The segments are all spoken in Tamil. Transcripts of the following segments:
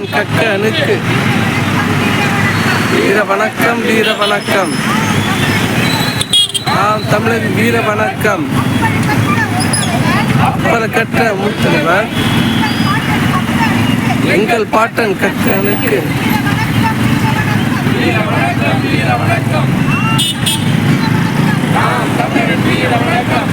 கக்கனுக்கு வீர வணக்கம், வீர வணக்கம். நாம் தமிழரின் வீர வணக்கம். அப்பல கற்ற முத்தலைவர் எங்கள் பாட்டன் கக்கனுக்கு வீர வணக்கம், வீர வணக்கம். நாம் தமிழரின் வீர வணக்கம்.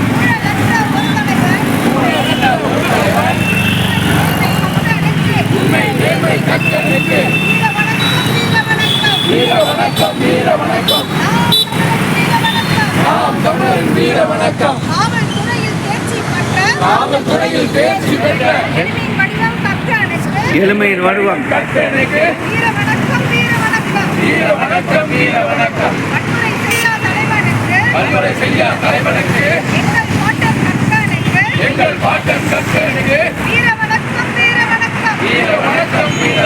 உண்மை நேர்மை கக்கனுக்கு வீர வணக்கம், வீர வணக்கம். நாம் தமிழரின் வீர வணக்கம். காவல்துறையில் தேர்ச்சி பெற்ற எளிமையின் வடிவம் கக்கனுக்கு வீர வணக்கம், வீர வணக்கம். வீர வணக்கம், வீர வணக்கம். வன்முறை செய்யா தலைவனுக்கு எங்கள் பாட்டன் கக்கனுக்கு வீர வணக்கம், வீர வணக்கம். வீர வணக்கம், வீர